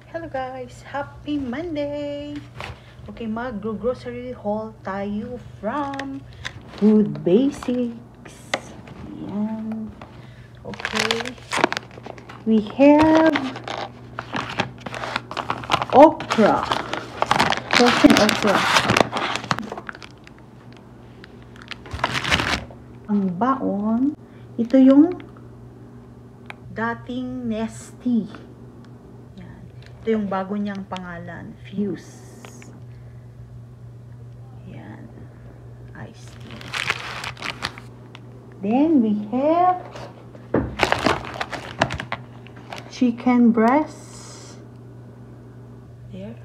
Hello guys! Happy Monday! Okay, mag-grocery haul tayo from Food Basics. Ayan. Okay. We have okra. Frozen okra. Ang baon, ito yung dating Nesty. Ito yung bago niyang pangalan, Fuse. Yan. Iced tea. Then we have chicken breast. There.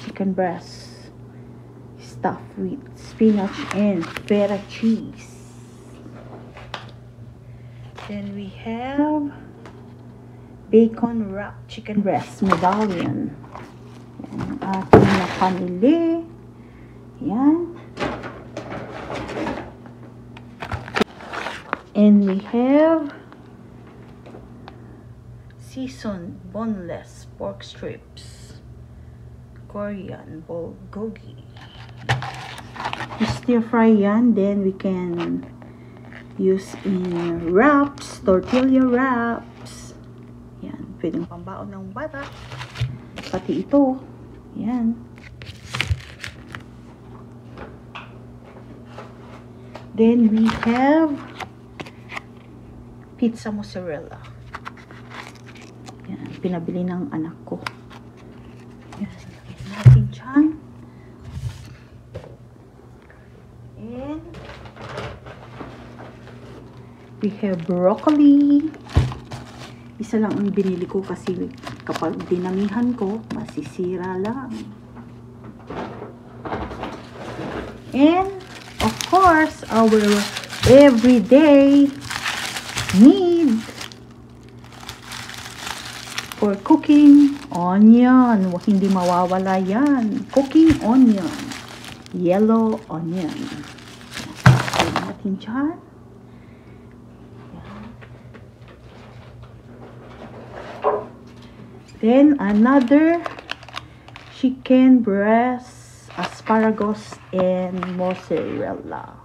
Chicken breast. Stuffed with spinach and feta cheese. Then we have bacon wrapped chicken breast medallion. Yan ang ating napamili. Yan. And we have seasoned boneless pork strips. Korean bulgogi. Stir fry yan. Then we can use in wraps, tortilla wraps. Yan, pwedeng pambaon ng bata. Pati ito. Yan. Then we have pizza mozzarella. Yan, pinabili ng anak ko. Yan, lagyan natin dyan. And we have broccoli. Isa lang ang binili ko kasi kapag dinamihan ko, masisira lang. And, of course, our everyday need for cooking, onion. Hindi mawawala yan. Cooking onion. Yellow onion. Pwede natin dyan. Then, another chicken breast, asparagus, and mozzarella.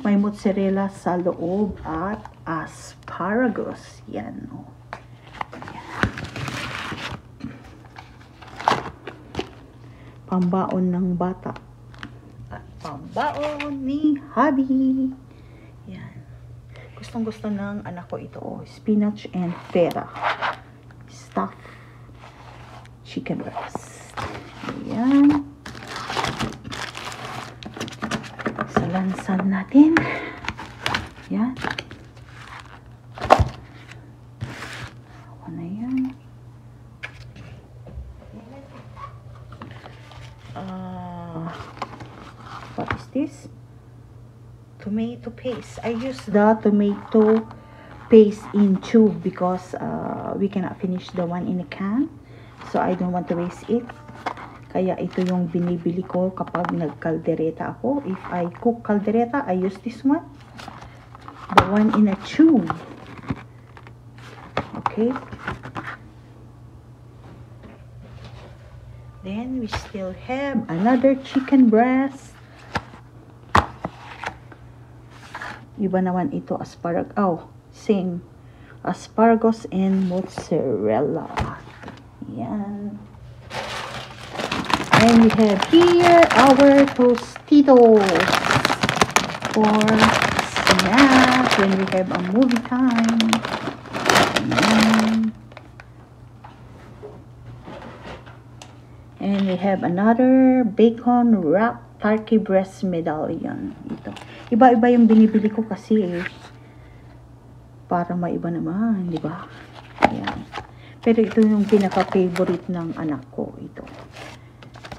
May mozzarella sa loob at asparagus. Yan, o. Pambaon ng bata. At pambaon ni hubby. Yan. Gustong-gusto ng anak ko ito, o. Spinach and feta. Stuffed chicken breast. Ayan. Salansan natin. Ayan. Ano yan? What is this? Tomato paste. I use the tomato paste in tube because we cannot finish the one in a can, so I don't want to waste it. Kaya ito yung binibili ko kapag nagkaldereta ako. If I cook kaldereta, I use this one, the one in a tube. Okay, then we still have another chicken breast. Iba naman ito, asparagus. Oh, same. Asparagus and mozzarella. Yan. And we have here our Tostitos for snack when we have a movie time. Yan. And we have another bacon wrapped turkey breast medallion. Ito. Iba-iba yung binibili ko kasi para maiba naman, di ba? Ayan. Pero ito yung pinaka-favorite ng anak ko, ito.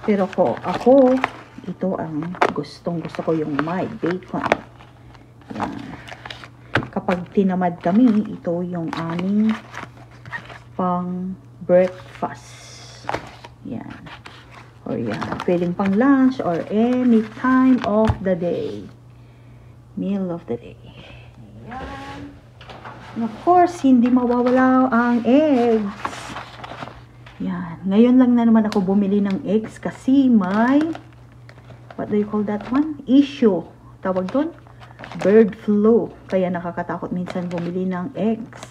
Pero ako, ito ang gustong-gusto ko, yung may bacon. Ayan. Kapag tinamad kami, ito yung aming pang breakfast. Ayan. Or yan, pwedeng pang lunch or any time of the day. Meal of the day. Ayan. And of course, hindi mawawala ang eggs. Yan. Ngayon lang na naman ako bumili ng eggs kasi may, what do you call that one? Issue. Tawag doon? Bird flu. Kaya nakakatakot minsan bumili ng eggs.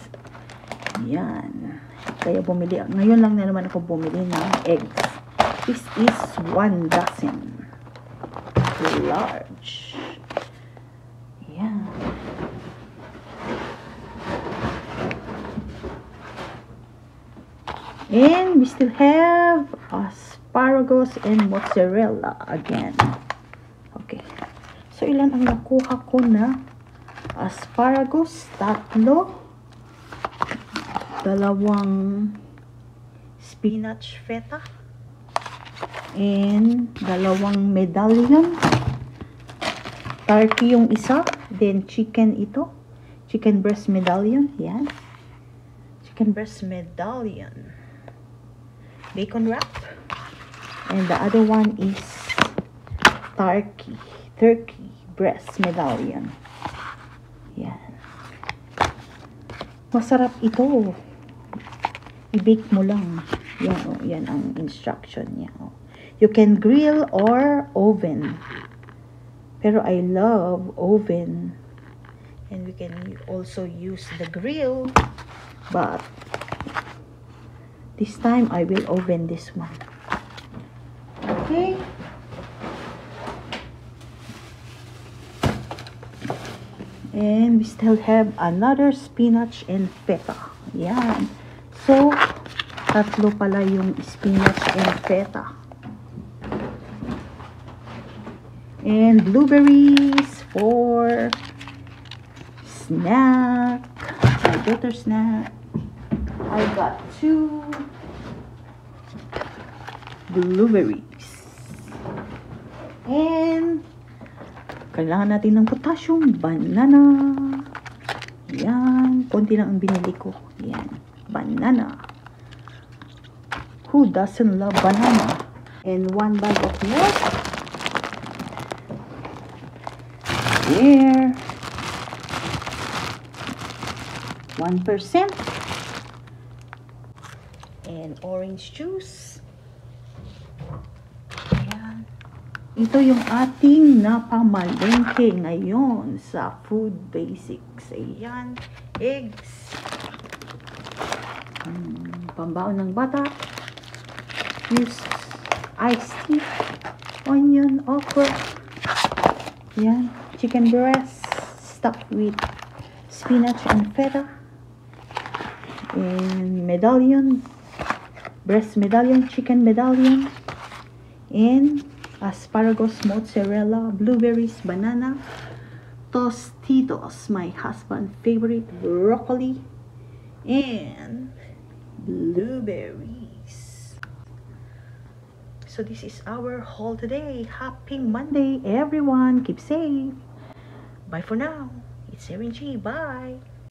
Yan. Kaya bumili. Ngayon lang na naman ako bumili ng eggs. This is 1 dozen. Large. Yan. And we still have asparagus and mozzarella again. Okay. So, ilan ang nakuha ko na asparagus? 3. 2 spinach feta. And 2 medallion. Turkey yung isa. Then, chicken ito. Chicken breast medallion. Yan. Chicken breast medallion. Bacon wrap. And the other one is turkey breast medallion. Yan. Masarap ito. I-bake mo lang. Yan, oh, yan ang instruction niya. Oh. You can grill or oven. Pero I love oven. And we can also use the grill. But this time, I will oven this one. Okay. And we still have another spinach and feta. Yan. So, 3 pala yung spinach and feta. And blueberries for snack. My daughter's snack. I got 2 blueberries. And kailangan natin ng potassium, banana. Yan. Konti lang ang binili ko. Yan. Banana. Who doesn't love banana? And 1 bag of milk. There. 1%. And orange juice. Ayan. Ito yung ating napamalengke ngayon sa Food Basics. Ayan. Eggs. Pambaon ng bata. Use iced tea. Onion, okra. Ayan. Chicken breast stuffed with spinach and feta. And medallion. Breast medallion, chicken medallion, and asparagus, mozzarella, blueberries, banana, Tostitos, my husband's favorite, broccoli, and blueberries. So this is our haul today. Happy Monday, everyone. Keep safe. Bye for now. It's Erin G. Bye.